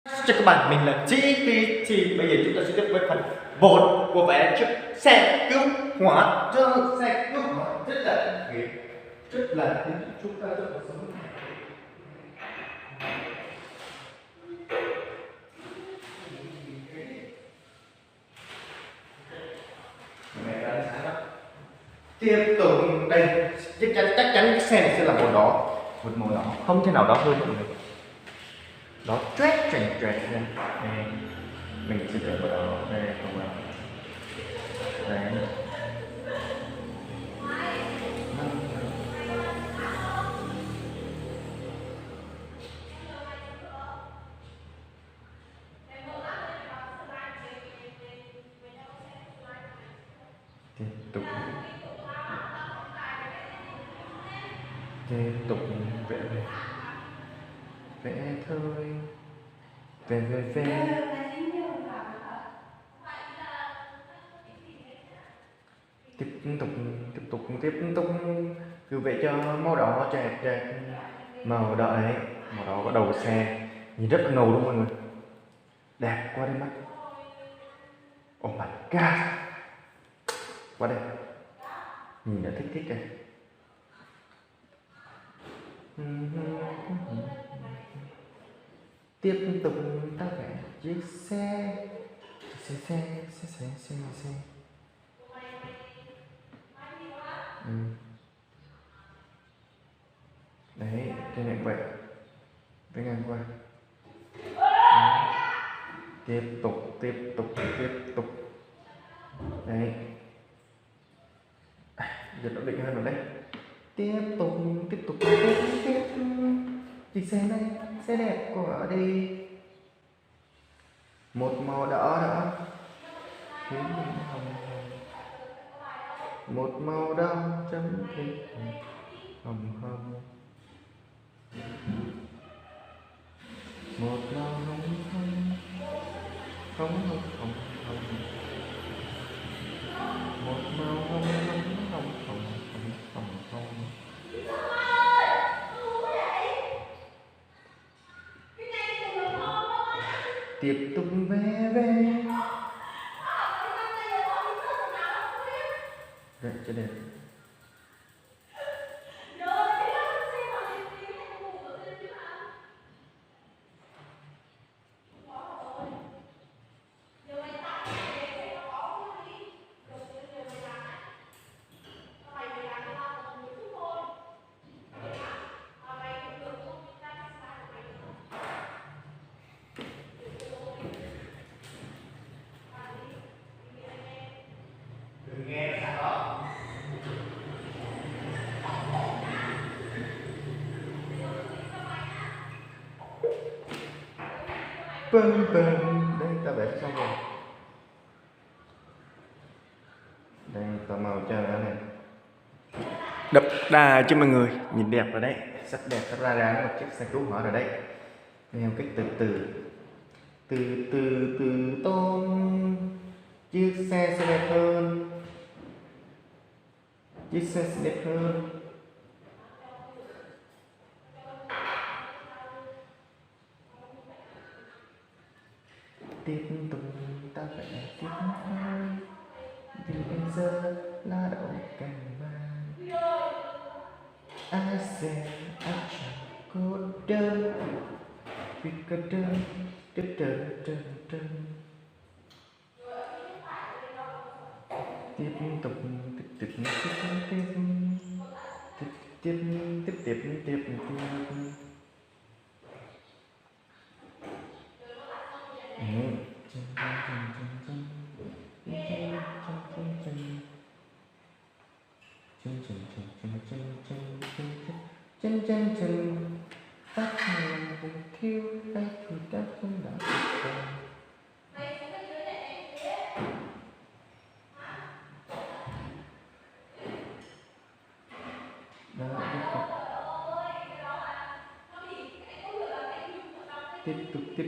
Chào các bạn, mình là GPT. Bây giờ chúng ta sẽ tiếp với phần 1 của vẽ chiếc xe cứu hỏa. Xe cứu hỏa rất là ghê, rất là khiến chúng ta rất là sống. Tiếp tục đây, chắc chắn cái xe này sẽ là một màu đỏ, không thể nào đỏ hơn mọi người. Đó choét choẹt choẹt ra đây, mình sẽ để vào đó đây, không vào đấy. Tiếp tục vẽ vẽ thôi, vẽ tiếp tục cứ vẽ cho màu đỏ chẹt chẹt, màu đỏ ấy, màu đỏ có đầu xe nhìn rất là ngầu luôn mọi người, đẹp quá đi mắt. Oh my god, quá đẹp, nhìn đã thích rồi. Tiếp tục ta vẽ chiếc xe. Đấy, cái này vậy với ngang qua. Tiếp tục đấy, giờ nó định hơn rồi đấy. Tiếp tục chiếc xe này xe đẹp của đi, một màu đỏ một màu đỏ chấm thêm hồng một màu hồng một màu hồng. Tiếp tục vẽ đẹp cho đẹp. Đây ta vẽ xong rồi. Đây tao màu cho nó này, đậm đà cho mọi người, nhìn đẹp rồi đấy, sắc đẹp nó ra dáng một chiếc xe cứu hỏa rồi đấy. Theo cách từ tôn, chiếc xe sẽ đẹp hơn, chiếc xe sẽ đẹp hơn. Tiếp tục ta vẽ tiếp thôi, vì bây giờ là đậu cành vàng. Ai sẽ chẳng cô đơn, vì cô đơn đơn. Tiếp tục chân tắt hồng vùng thiêu ai thử đáp không đã tuyệt vời. Tiếp tục đẹp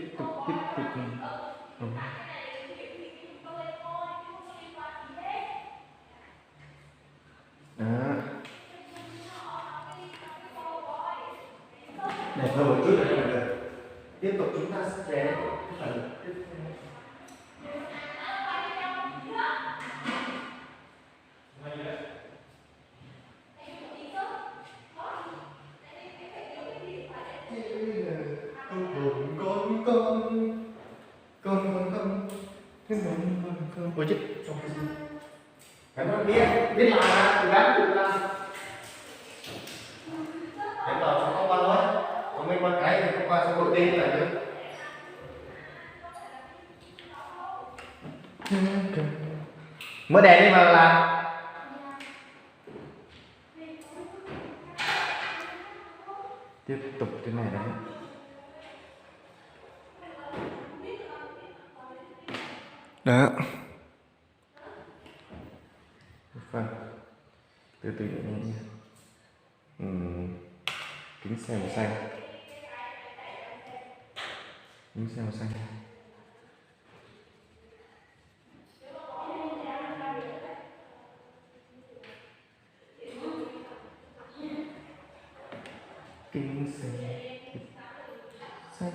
hơn một chút nữa mọi người. Tiếp tục chúng ta sẽ ôi chết. Cảm ơn biết làm á, gắn tự làm. Để vào xong không qua thôi. Còn mấy con cái thì không qua xong đội tin là được. Mở đèn đi mà làm. Tiếp tục cái này đấy. Đó. Vâng. Từ từ nhẹ nhàng. Kính xe màu xanh. Kính xe màu xanh. Kính xe xanh.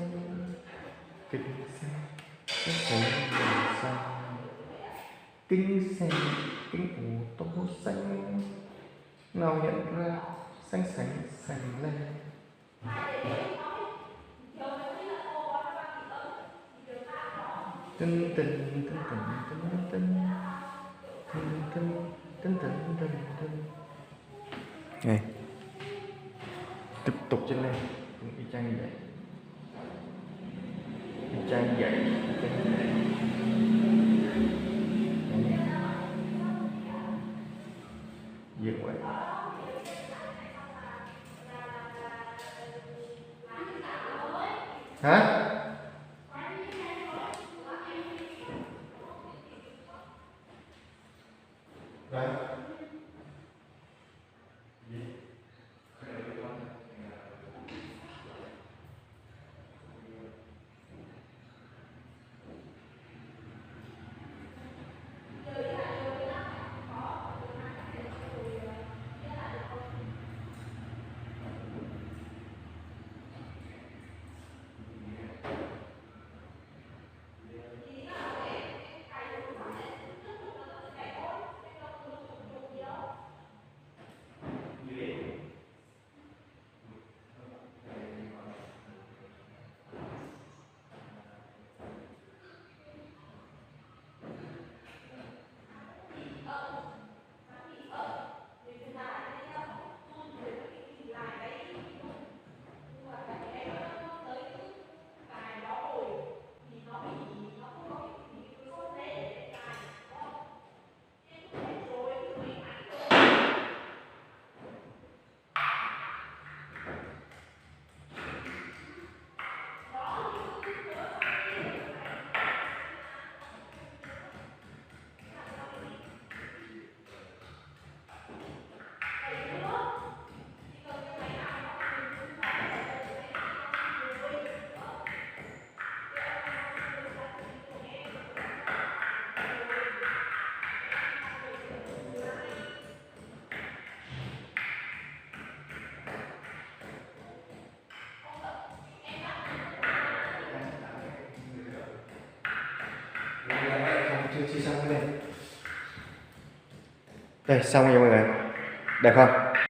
Kính xe màu xanh. Kính xe, kính ô tô xanh. Nào nhận ra xanh lên. Tân tân tân tân tân tân tân. Này, tiếp tục trên lên, cũng y chang như vậy, y chang như vậy. Dừng vậy. Hả? Rồi. Chưa xong cái này. Đây xong rồi mọi người. Đẹp không?